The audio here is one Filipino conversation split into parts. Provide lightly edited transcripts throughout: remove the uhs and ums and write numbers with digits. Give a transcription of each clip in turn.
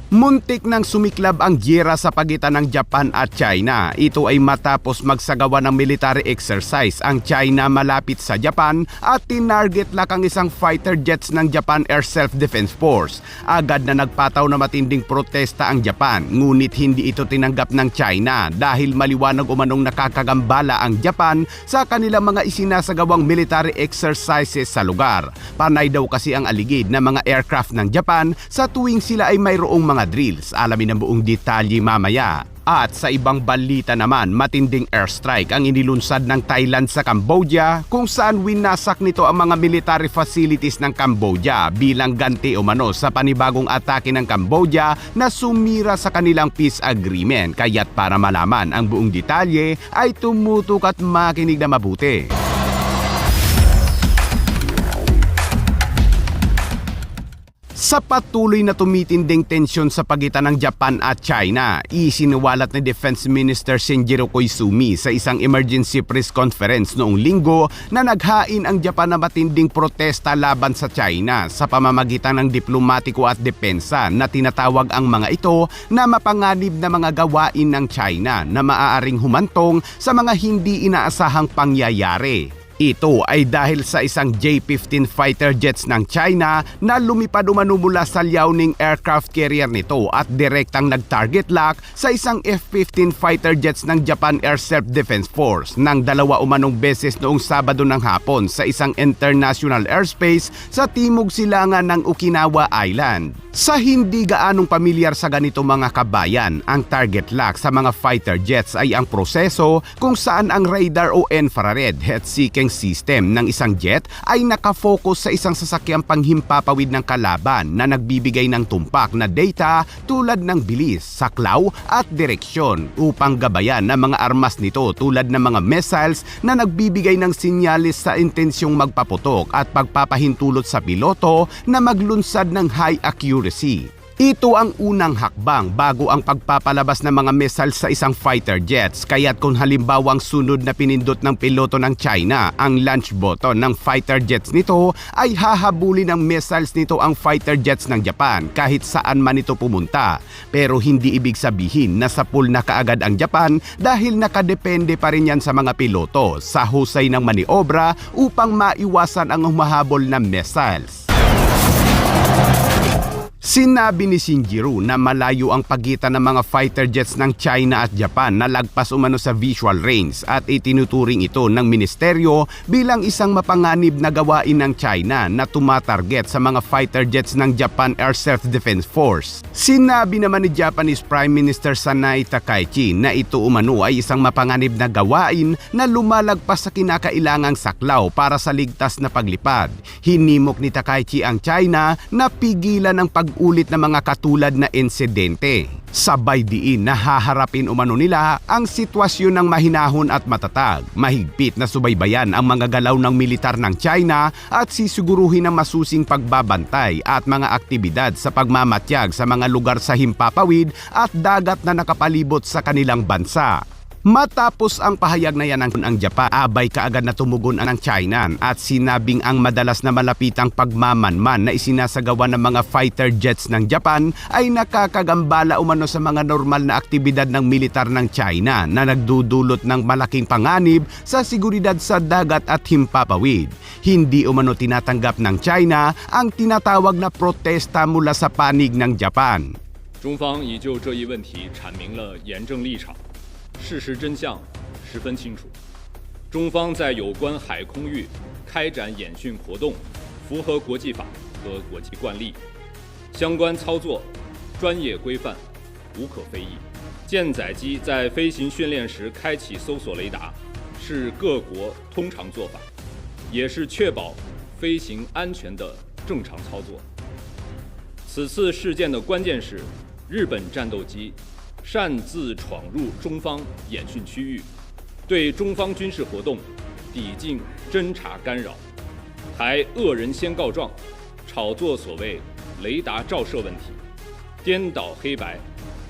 Muntik nang sumiklab ang giyera sa pagitan ng Japan at China. Ito ay matapos magsagawa ng military exercise ang China malapit sa Japan at tinarget lang ang isang fighter jets ng Japan Air Self-Defense Force. Agad na nagpataw na matinding protesta ang Japan, ngunit hindi ito tinanggap ng China dahil maliwanag umanong nakakagambala ang Japan sa kanilang mga isinasagawang military exercises sa lugar. Panay daw kasi ang aligid ng mga aircraft ng Japan sa tuwing sila ay mayroong mga drills. Alamin ang buong detalye mamaya. At sa ibang balita naman, matinding airstrike ang inilunsad ng Thailand sa Cambodia kung saan winasak nito ang mga military facilities ng Cambodia bilang ganti umano sa panibagong atake ng Cambodia na sumira sa kanilang peace agreement. Kaya't para malaman ang buong detalye ay tumutok at makinig na mabuti. Sa patuloy na tumitinding tensyon sa pagitan ng Japan at China, isiniwalat ni Defense Minister Shinjiro Koizumi sa isang emergency press conference noong linggo na naghain ang Japan na matinding protesta laban sa China sa pamamagitan ng diplomatiko at depensa na tinatawag ang mga ito na mapanganib na mga gawain ng China na maaaring humantong sa mga hindi inaasahang pangyayari. Ito ay dahil sa isang J-15 fighter jets ng China na lumipad umano mula sa Liaoning aircraft carrier nito at direktang nag-target lock sa isang F-15 fighter jets ng Japan Air Self-Defense Force nang dalawa umanong beses noong Sabado ng hapon sa isang international airspace sa timog silangan ng Okinawa Island. Sa hindi gaanong pamilyar sa ganito mga kabayan, ang target lock sa mga fighter jets ay ang proseso kung saan ang radar o infrared heat-seeking system ng isang jet ay nakafocus sa isang sasakyang panghimpapawid ng kalaban na nagbibigay ng tumpak na data tulad ng bilis, saklaw at direksyon upang gabayan ng mga armas nito tulad ng mga missiles na nagbibigay ng sinyalis sa intensyong magpaputok at pagpapahintulot sa piloto na maglunsad ng high accuracy. Ito ang unang hakbang bago ang pagpapalabas ng mga missiles sa isang fighter jets. Kaya't kung halimbawang sunod na pinindot ng piloto ng China ang launch button ng fighter jets nito, ay hahabulin ng missiles nito ang fighter jets ng Japan kahit saan man ito pumunta. Pero hindi ibig sabihin na sapul na kaagad ang Japan dahil nakadepende pa rin yan sa mga piloto sa husay ng maniobra upang maiwasan ang humahabol na missiles. Sinabi ni Shinjiro na malayo ang pagitan ng mga fighter jets ng China at Japan na lagpas umano sa visual range at itinuturing ito ng ministeryo bilang isang mapanganib na gawain ng China na tumatarget sa mga fighter jets ng Japan Air Self-Defense Force. Sinabi naman ni Japanese Prime Minister Sanai Takaichi na ito umano ay isang mapanganib na gawain na lumalagpas sa kinakailangang saklaw para sa ligtas na paglipad. Hinimok ni Takaichi ang China na pigilan ang pag-ulit ng mga katulad na insidente. Sabay diin na haharapin umano nila ang sitwasyon ng mahinahon at matatag. Mahigpit na subaybayan ang mga galaw ng militar ng China at sisiguruhin ng masusing pagbabantay at mga aktibidad sa pagmamatyag sa mga lugar sa himpapawid at dagat na nakapalibot sa kanilang bansa. Matapos ang pahayag na yan ng Japan, abay kaagad na tumugon ang China at sinabing ang madalas na malapitang pagmamanman na isinasagawa ng mga fighter jets ng Japan ay nakakagambala umano sa mga normal na aktibidad ng militar ng China na nagdudulot ng malaking panganib sa seguridad sa dagat at himpapawid. Hindi umano tinatanggap ng China ang tinatawag na protesta mula sa panig ng Japan. 中方已就这一问题阐明了严正立场。 事实真相十分清楚，中方在有关海空域开展演训活动，符合国际法和国际惯例，相关操作专业规范，无可非议。舰载机在飞行训练时开启搜索雷达，是各国通常做法，也是确保飞行安全的正常操作。此次事件的关键是日本战斗机 擅自闯入中方演训区域，对中方军事活动抵近侦察干扰，还恶人先告状，炒作所谓雷达照射问题，颠倒黑白，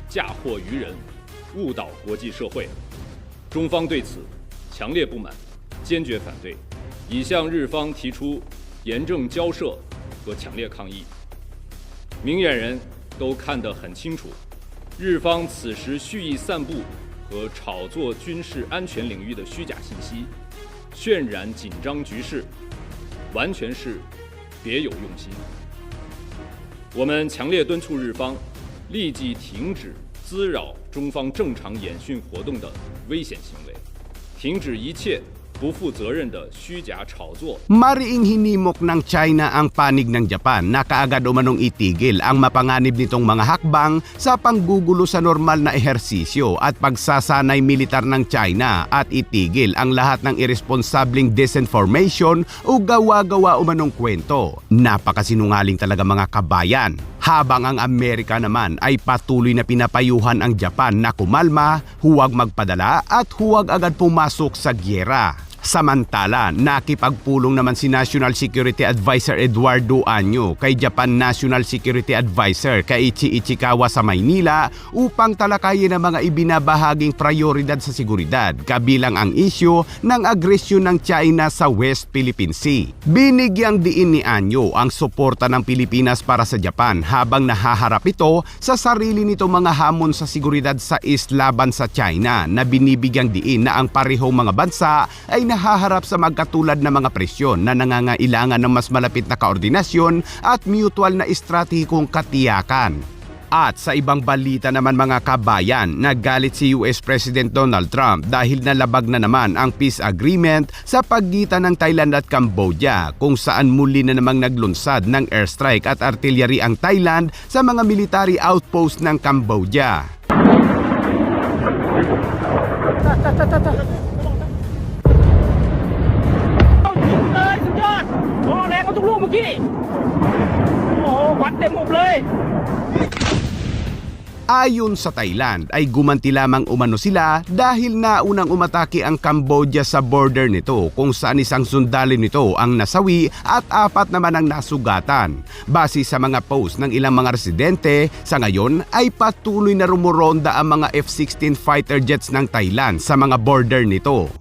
嫁祸于人，误导国际社会。中方对此强烈不满，坚决反对，已向日方提出严正交涉和强烈抗议。明眼人都看得很清楚，日方此时蓄意散布和炒作军事安全领域的虚假信息，渲染紧张局势，完全是别有用心。我们强烈敦促日方立即停止滋扰中方正常演训活动的危险行为，停止一切不负责任的虚假炒作。Mariing hinimok ng China ang panig ng Japan na kaagad umanong itigil ang mapanganib nitong mga hakbang sa panggugulo sa normal na ehersisyo at pagsasanay militar ng China at itigil ang lahat ng irresponsabling disinformation o gawa-gawa umanong kwento. Napakasinungaling talaga mga kabayan. Habang ang Amerika naman ay patuloy na pinapayuhan ang Japan na kumalma, huwag magpadala at huwag agad pumasok sa gyera. Samantala, nakipagpulong naman si National Security Advisor Eduardo Año kay Japan National Security Advisor Keiichi Ichikawa sa Maynila upang talakayin ang mga ibinabahaging prioridad sa seguridad, kabilang ang isyu ng agresyon ng China sa West Philippine Sea. Binigyang diin ni Año ang suporta ng Pilipinas para sa Japan habang nahaharap ito sa sarili nito mga hamon sa seguridad sa East laban sa China na binibigyang diin na ang parehong mga bansa ay nahaharap sa magkatulad na mga presyon na nangangailangan ng mas malapit na koordinasyon at mutual na estratehikong katiyakan. At sa ibang balita naman mga kabayan, naggalit si US President Donald Trump dahil nalabag na naman ang peace agreement sa pagitan ng Thailand at Cambodia kung saan muli na namang naglunsad ng airstrike at artillery ang Thailand sa mga military outpost ng Cambodia. Ayon sa Thailand ay gumanti lamang umano sila dahil naunang umatake ang Cambodia sa border nito kung saan isang sundalo nito ang nasawi at 4 naman ang nasugatan. Base sa mga post ng ilang mga residente, sa ngayon ay patuloy na rumuronda ang mga F-16 fighter jets ng Thailand sa mga border nito.